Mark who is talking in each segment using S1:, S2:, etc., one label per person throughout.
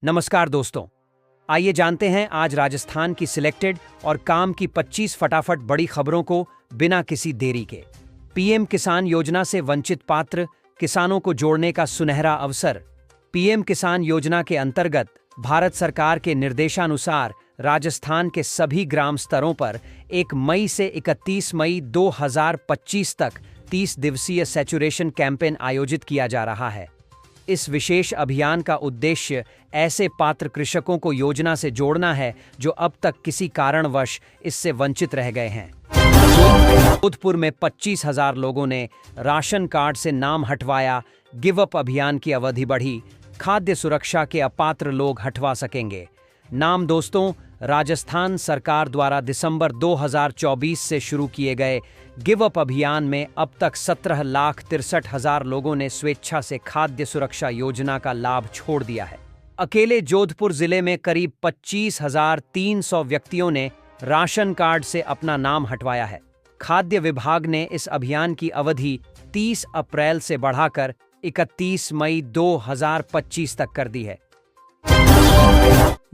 S1: नमस्कार दोस्तों, आइए जानते हैं आज राजस्थान की सिलेक्टेड और काम की 25 फटाफट बड़ी खबरों को बिना किसी देरी के। पीएम किसान योजना से वंचित पात्र किसानों को जोड़ने का सुनहरा अवसर। पीएम किसान योजना के अंतर्गत भारत सरकार के निर्देशानुसार राजस्थान के सभी ग्राम स्तरों पर 1 मई से 31 मई 2025 तक 30 दिवसीय सैचुरेशन कैंपेन आयोजित किया जा रहा है। इस विशेष अभियान का उद्देश्य ऐसे पात्र कृषकों को योजना से जोड़ना है जो अब तक किसी कारणवश इससे वंचित रह गए हैं। जोधपुर में 25,000 लोगों ने राशन कार्ड से नाम हटवाया। गिव अप अभियान की अवधि बढ़ी। खाद्य सुरक्षा के अपात्र लोग हटवा सकेंगे नाम। दोस्तों, राजस्थान सरकार द्वारा दिसंबर 2024 से शुरू किए गए गिव अप अभियान में अब तक 17,63,000 लोगों ने स्वेच्छा से खाद्य सुरक्षा योजना का लाभ छोड़ दिया है। अकेले जोधपुर जिले में करीब 25,300 व्यक्तियों ने राशन कार्ड से अपना नाम हटवाया है। खाद्य विभाग ने इस अभियान की अवधि 30 अप्रैल से बढ़ाकर 31 मई 2025 तक कर दी है।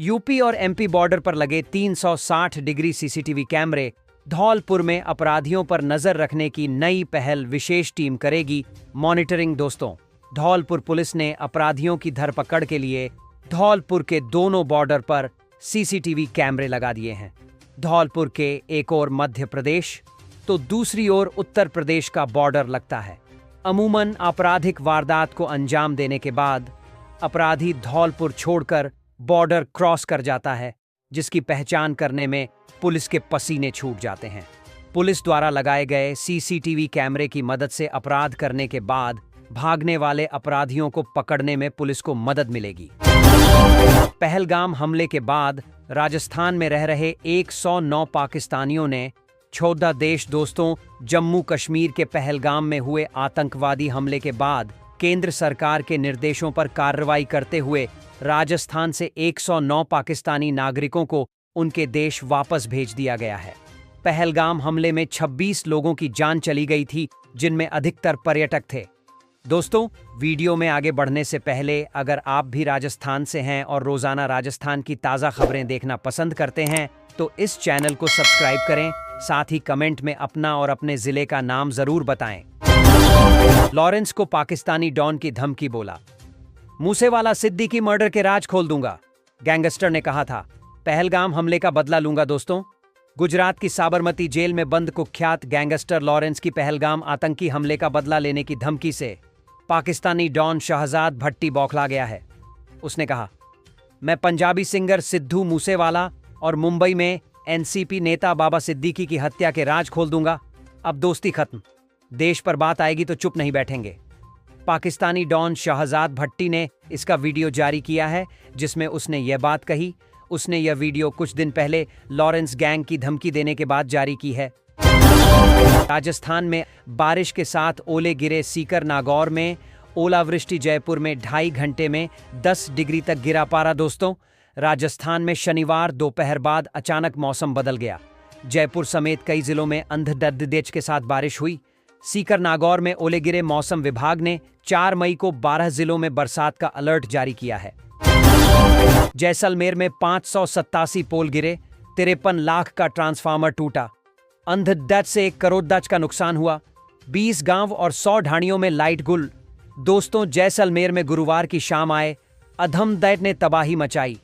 S1: यूपी और एमपी बॉर्डर पर लगे 360 डिग्री सीसीटीवी कैमरे। धौलपुर में अपराधियों पर नजर रखने की नई पहल, विशेष टीम करेगी मॉनिटरिंग। दोस्तों, धौलपुर पुलिस ने अपराधियों की धरपकड़ के लिए धौलपुर के दोनों बॉर्डर पर सीसीटीवी कैमरे लगा दिए हैं। धौलपुर के एक ओर मध्य प्रदेश तो दूसरी ओर उत्तर प्रदेश का बॉर्डर लगता है। अमूमन आपराधिक वारदात को अंजाम देने के बाद अपराधी धौलपुर छोड़कर बॉर्डर क्रॉस कर जाता है, जिसकी पहचान करने में पुलिस के पसीने छूट जाते हैं। पुलिस द्वारा लगाए गए सीसीटीवी कैमरे की मदद से अपराध करने के बाद भागने वाले अपराधियों को पकड़ने में पुलिस को मदद मिलेगी। पहलगाम हमले के बाद राजस्थान में रह रहे 109 पाकिस्तानियों ने 14 देश। दोस्तों, जम्मू कश्मीर के पहलगाम में हुए आतंकवादी हमले के बाद केंद्र सरकार के निर्देशों पर कार्रवाई करते हुए राजस्थान से 109 पाकिस्तानी नागरिकों को उनके देश वापस भेज दिया गया है। पहलगाम हमले में 26 लोगों की जान चली गई थी, जिनमें अधिकतर पर्यटक थे। दोस्तों, वीडियो में आगे बढ़ने से पहले अगर आप भी राजस्थान से हैं और रोजाना राजस्थान की ताज़ा खबरें देखना पसंद करते हैं तो इस चैनल को सब्सक्राइब करें। साथ ही कमेंट में अपना और अपने जिले का नाम जरूर बताएं। लॉरेंस को पाकिस्तानी डॉन की धमकी। बोला, मूसेवाला सिद्दीकी मर्डर के राज खोल दूंगा, गैंगस्टर ने कहा था। पहलगाम हमले का बदला लूंगा। दोस्तों, गुजरात की साबरमती जेल में बंद कुख्यात गैंगस्टर लॉरेंस की पहलगाम आतंकी हमले का बदला लेने की धमकी से पाकिस्तानी डॉन शहजाद भट्टी बौखला गया है। उसने कहा, मैं पंजाबी सिंगर सिद्धू मूसेवाला और मुंबई में एनसीपी नेता बाबा सिद्दीकी की हत्या के राज खोल दूंगा। अब दोस्ती खत्म, देश पर बात आएगी तो चुप नहीं बैठेंगे। पाकिस्तानी डॉन शहजाद भट्टी ने इसका वीडियो जारी किया है, जिसमें उसने यह बात कही। उसने यह वीडियो कुछ दिन पहले लॉरेंस गैंग की धमकी देने के बाद जारी की है। राजस्थान में बारिश के साथ ओले गिरे। सीकर नागौर में ओलावृष्टि। जयपुर में 2.5 घंटे में 10 डिग्री तक गिरा पारा। दोस्तों, राजस्थान में शनिवार दोपहर बाद अचानक मौसम बदल गया। जयपुर समेत कई जिलों में अंधड़ के साथ बारिश हुई। सीकर नागौर में ओले गिरे। मौसम विभाग ने 4 मई को 12 जिलों में बरसात का अलर्ट जारी किया है। जैसलमेर में 587 पोल गिरे। 53 लाख का ट्रांसफार्मर टूटा। अंधड़ से 1 करोड़ डच का नुकसान हुआ। 20 गांव और 100 ढाणियों में लाइट गुल। दोस्तों, जैसलमेर में गुरुवार की शाम आए अधमदैट ने तबाही मचाई।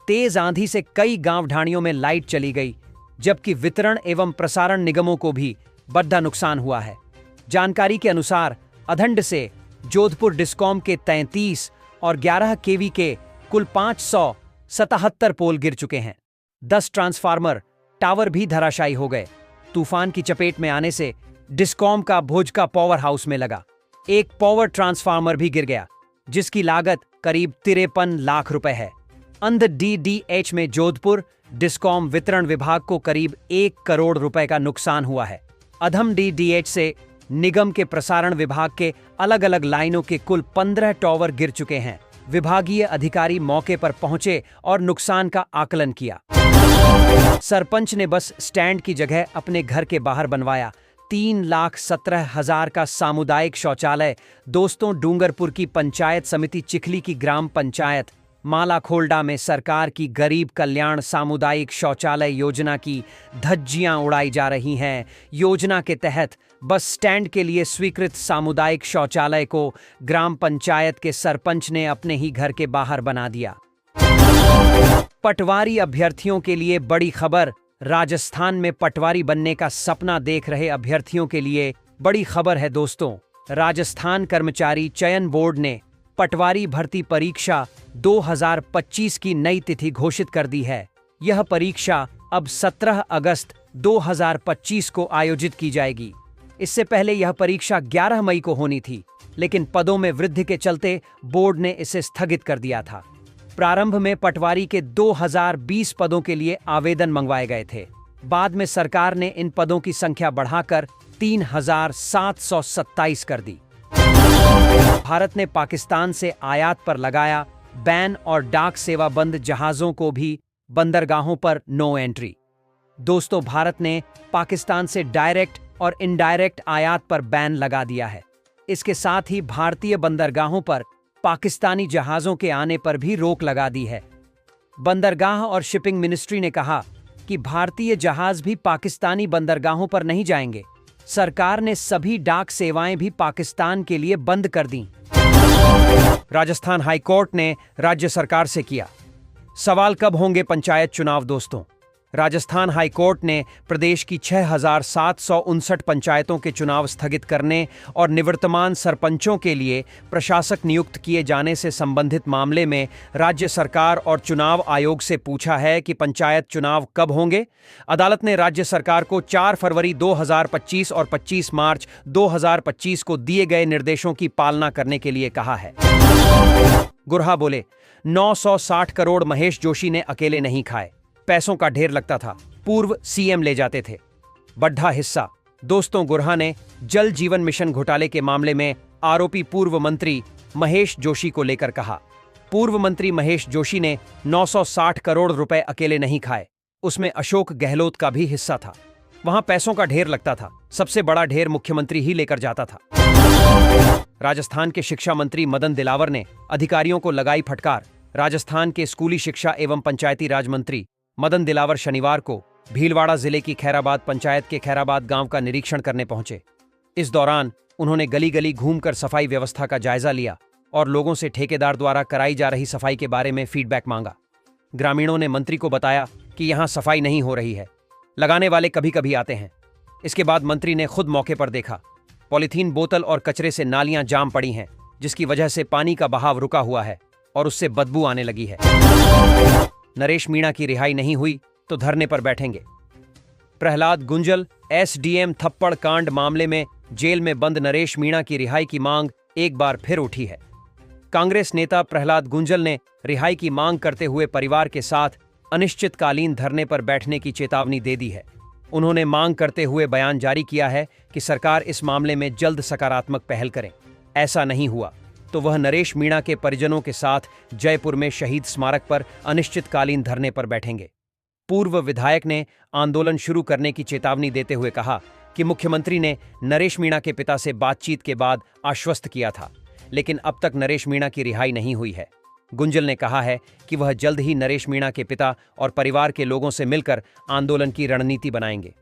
S1: तेज आंधी से कई गांव ढाणियों में लाइट चली गई, जबकि वितरण एवं प्रसारण निगमों को भी बड़ा नुकसान हुआ है। जानकारी के अनुसार अधंड से जोधपुर डिस्कॉम के 33 और 11 केवी के कुल 577 पोल गिर चुके हैं। 10 ट्रांसफार्मर टावर भी धराशायी हो गए। तूफान की चपेट में आने से डिस्कॉम का भुज का पावर हाउस में लगा 1 पावर ट्रांसफार्मर भी गिर गया, जिसकी लागत करीब 53 लाख रुपए है। अंध डीडीएच में जोधपुर डिस्कॉम वितरण विभाग को करीब 1 करोड़ रुपए का नुकसान हुआ है। अधम डीडीएच से निगम के प्रसारण विभाग के अलग अलग लाइनों के कुल 15 टावर गिर चुके हैं। विभागीय अधिकारी मौके पर पहुंचे और नुकसान का आकलन किया। सरपंच ने बस स्टैंड की जगह अपने घर के बाहर बनवाया 3,17,000 का सामुदायिक शौचालय। दोस्तों, डूंगरपुर की पंचायत समिति चिखली की ग्राम पंचायत मालाखोल्डा में सरकार की गरीब कल्याण सामुदायिक शौचालय योजना की धज्जियां उड़ाई जा रही हैं। योजना के तहत बस स्टैंड के लिए स्वीकृत सामुदायिक शौचालय को ग्राम पंचायत के सरपंच ने अपने ही घर के बाहर बना दिया। पटवारी अभ्यर्थियों के लिए बड़ी खबर। राजस्थान में पटवारी बनने का सपना देख रहे अभ्यर्थियों के लिए बड़ी खबर है दोस्तों। राजस्थान कर्मचारी चयन बोर्ड ने पटवारी भर्ती परीक्षा 2025 की नई तिथि घोषित कर दी है। यह परीक्षा अब 17 अगस्त 2025 को आयोजित की जाएगी। इससे पहले यह परीक्षा 11 मई को होनी थी, लेकिन पदों में वृद्धि के चलते बोर्ड ने इसे स्थगित कर दिया था। प्रारंभ में पटवारी के 2020 पदों के लिए आवेदन मंगवाए गए थे। बाद में सरकार ने इन पदों की संख्या बढ़ाकर 3727 कर दी। भारत ने पाकिस्तान से आयात पर लगाया बैन और डाक सेवा बंद जहाजों को भी बंदरगाहों पर नो एंट्री। दोस्तों, भारत ने पाकिस्तान से डायरेक्ट और इनडायरेक्ट आयात पर बैन लगा दिया है। इसके साथ ही भारतीय बंदरगाहों पर पाकिस्तानी जहाजों के आने पर भी रोक लगा दी है। बंदरगाह और शिपिंग मिनिस्ट्री ने कहा कि भारतीय जहाज भी पाकिस्तानी बंदरगाहों पर नहीं जाएंगे। सरकार ने सभी डाक सेवाएं भी पाकिस्तान के लिए बंद कर दी। राजस्थान हाईकोर्ट ने राज्य सरकार से किया सवाल, कब होंगे पंचायत चुनाव। दोस्तों, राजस्थान हाईकोर्ट ने प्रदेश की 6759 पंचायतों के चुनाव स्थगित करने और निवर्तमान सरपंचों के लिए प्रशासक नियुक्त किए जाने से संबंधित मामले में राज्य सरकार और चुनाव आयोग से पूछा है कि पंचायत चुनाव कब होंगे। अदालत ने राज्य सरकार को 4 फरवरी 2025 और 25 मार्च 2025 को दिए गए निर्देशों की पालना करने के लिए कहा है। गुरहा बोले, 960 करोड़ महेश जोशी ने अकेले नहीं खाए, पैसों का ढेर लगता था, पूर्व सीएम ले जाते थे। बड्ढा हिस्सा। दोस्तों, गुरहा ने जल जीवन मिशन घोटाले के मामले में आरोपी पूर्व मंत्री महेश जोशी को लेकर कहा, पूर्व मंत्री महेश जोशी ने 960 करोड़ रुपए अकेले नहीं खाए, उसमें अशोक गहलोत का भी हिस्सा था। वहां पैसों का ढेर लगता था, सबसे बड़ा ढेर मुख्यमंत्री ही लेकर जाता था। राजस्थान के शिक्षा मंत्री मदन दिलावर ने अधिकारियों को लगाई फटकार। राजस्थान के स्कूली शिक्षा एवं पंचायती राज मंत्री मदन दिलावर शनिवार को भीलवाड़ा जिले की खैराबाद पंचायत के खैराबाद गांव का निरीक्षण करने पहुंचे। इस दौरान उन्होंने गली गली घूमकर सफाई व्यवस्था का जायजा लिया और लोगों से ठेकेदार द्वारा कराई जा रही सफाई के बारे में फीडबैक मांगा। ग्रामीणों ने मंत्री को बताया कि यहां सफाई नहीं हो रही है, लगाने वाले कभी कभी आते हैं। इसके बाद मंत्री ने खुद मौके पर देखा, पॉलीथीन बोतल और कचरे से नालियां जाम पड़ी हैं, जिसकी वजह से पानी का बहाव रुका हुआ है और उससे बदबू आने लगी है। नरेश मीणा की रिहाई नहीं हुई तो धरने पर बैठेंगे। प्रहलाद गुंजल एसडीएम थप्पड़ कांड मामले में जेल में बंद नरेश मीणा की रिहाई की मांग एक बार फिर उठी है। कांग्रेस नेता प्रहलाद गुंजल ने रिहाई की मांग करते हुए परिवार के साथ अनिश्चितकालीन धरने पर बैठने की चेतावनी दे दी है। उन्होंने मांग करते हुए बयान जारी किया है कि सरकार इस मामले में जल्द सकारात्मक पहल करे। ऐसा नहीं हुआ तो वह नरेश मीणा के परिजनों के साथ जयपुर में शहीद स्मारक पर अनिश्चितकालीन धरने पर बैठेंगे। पूर्व विधायक ने आंदोलन शुरू करने की चेतावनी देते हुए कहा कि मुख्यमंत्री ने नरेश मीणा के पिता से बातचीत के बाद आश्वस्त किया था, लेकिन अब तक नरेश मीणा की रिहाई नहीं हुई है। गुंजल ने कहा है कि वह जल्द ही नरेश मीणा के पिता और परिवार के लोगों से मिलकर आंदोलन की रणनीति बनाएंगे।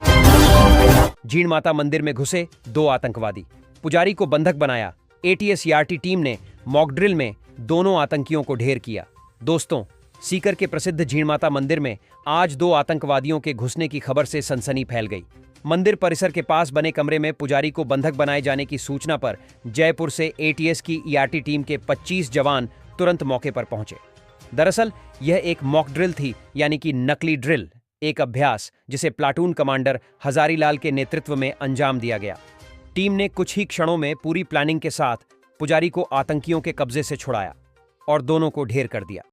S1: जीण माता मंदिर में घुसे 2 आतंकवादी, पुजारी को बंधक बनाया। एटीएस-यार्टी टीम ने मॉक ड्रिल में दोनों आतंकियों को ढेर किया। दोस्तों, सीकर के प्रसिद्ध जीण माता मंदिर में आज 2 आतंकवादियों के घुसने की खबर से सनसनी फैल गई। मंदिर परिसर के पास बने कमरे में पुजारी को बंधक बनाए जाने की सूचना पर जयपुर से एटीएस की यार्टी टीम के 25 जवान तुरंत मौके पर पहुंचे। दरअसल यह एक मॉक ड्रिल थी, यानी कि नकली ड्रिल, एक अभ्यास जिसे प्लाटून कमांडर हजारीलाल के नेतृत्व में अंजाम दिया गया। टीम ने कुछ ही क्षणों में पूरी प्लानिंग के साथ पुजारी को आतंकियों के कब्जे से छुड़ाया और दोनों को ढेर कर दिया।